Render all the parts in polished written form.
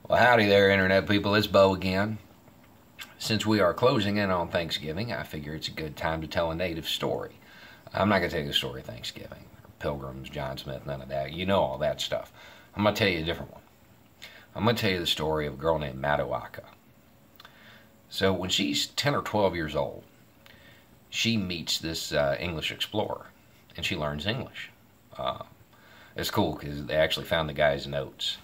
Well, howdy there, Internet people. It's Bo again. Since we are closing in on Thanksgiving, I figure it's a good time to tell a native story. I'm not going to tell you the story of Thanksgiving, Pilgrims, John Smith, none of that. You know all that stuff. I'm going to tell you a different one. I'm going to tell you the story of a girl named Matoaka. So when she's 10 or 12 years old, she meets this English explorer, and she learns English. It's cool because they actually found the guy's notes,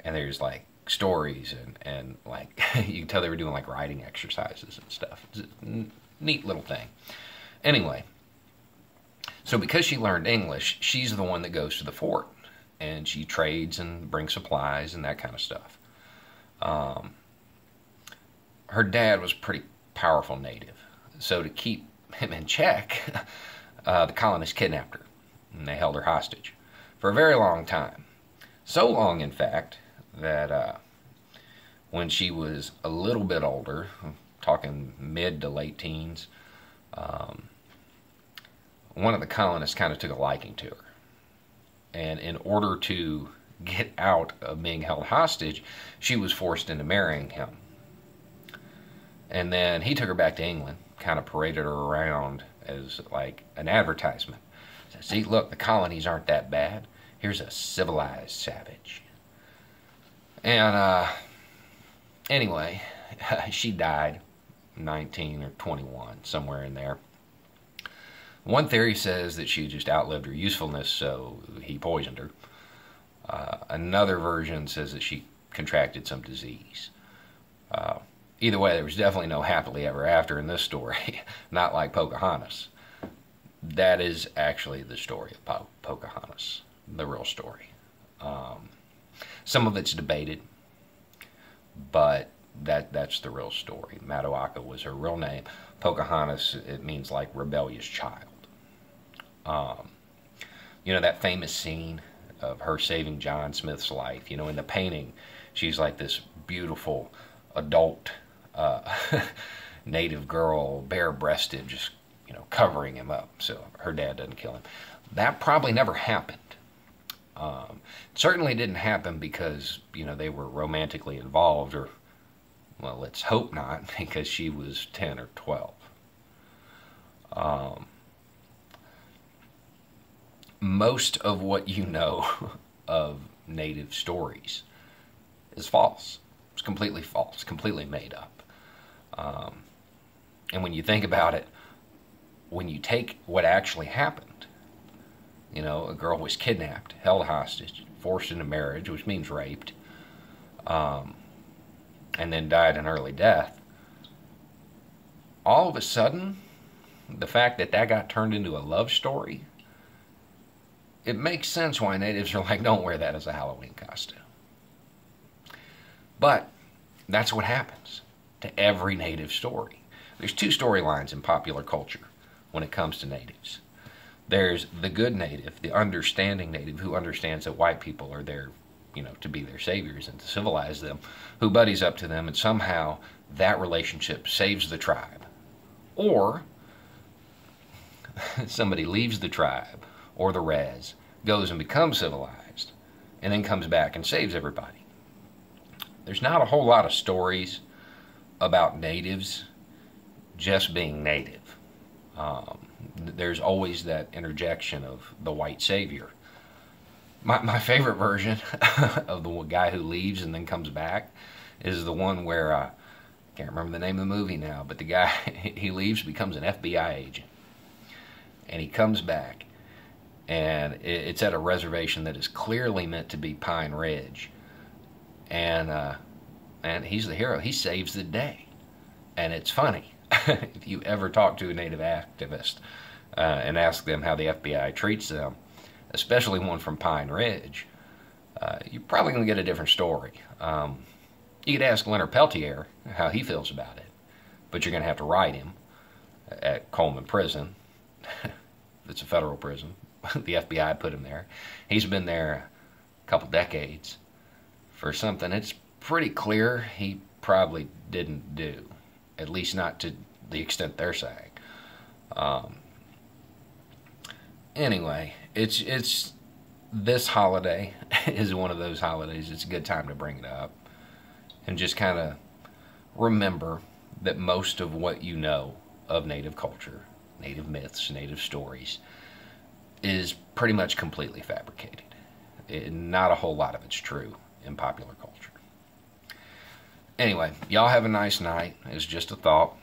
and there's like stories and like you can tell they were doing like writing exercises and stuff. It's a neat little thing. Anyway, so because she learned English, she's the one that goes to the fort and she trades and brings supplies and that kind of stuff. Her dad was a pretty powerful native, so to keep him in check, the colonists kidnapped her and they held her hostage for a very long time. So long, in fact, that when she was a little bit older, talking mid to late teens, one of the colonists kind of took a liking to her. And in order to get out of being held hostage, she was forced into marrying him. And then he took her back to England, kind of paraded her around as like an advertisement. Said, see, look, the colonies aren't that bad. Here's a civilized savage. And anyway, she died 19 or 21, somewhere in there. One theory says that she just outlived her usefulness, so he poisoned her. Another version says that she contracted some disease. Either way, there was definitely no happily ever after in this story, not like Pocahontas. That is actually the story of Pocahontas, the real story. Some of it's debated, but that's the real story. Matoaka was her real name. Pocahontas, it means like rebellious child. You know that famous scene of her saving John Smith's life? You know, in the painting, she's like this beautiful adult native girl, bare-breasted, just, you know, covering him up so her dad doesn't kill him. That probably never happened. Certainly didn't happen because, you know, they were romantically involved, or, well, let's hope not, because she was 10 or 12. Most of what you know of native stories is false. It's completely false, completely made up. And when you think about it, when you take what actually happened, you know, a girl was kidnapped, held hostage, forced into marriage, which means raped, and then died an early death. All of a sudden, the fact that that got turned into a love story, it makes sense why natives are like, don't wear that as a Halloween costume. But that's what happens to every native story. There's two storylines in popular culture when it comes to natives. There's the good native, the understanding native who understands that white people are there, you know, to be their saviors and to civilize them, who buddies up to them, and somehow that relationship saves the tribe. Or somebody leaves the tribe or the res, goes and becomes civilized, and then comes back and saves everybody. There's not a whole lot of stories about natives just being native. There's always that interjection of the white savior. My favorite version of the guy who leaves and then comes back is the one where, I can't remember the name of the movie now, but the guy, he leaves, becomes an FBI agent. And he comes back, and it's at a reservation that is clearly meant to be Pine Ridge. And he's the hero. He saves the day. And it's funny. If you ever talk to a native activist and ask them how the FBI treats them, especially one from Pine Ridge, you're probably going to get a different story. You could ask Leonard Peltier how he feels about it, but you're going to have to write him at Coleman Prison. It's a federal prison. The FBI put him there. He's been there a couple decades for something it's pretty clear he probably didn't do, at least not to the extent they're saying. Anyway, it's this holiday is one of those holidays. It's a good time to bring it up. and just kind of remember that most of what you know of Native culture, Native myths, Native stories, is pretty much completely fabricated. Not a whole lot of it's true in popular culture. Anyway, y'all have a nice night. It's just a thought.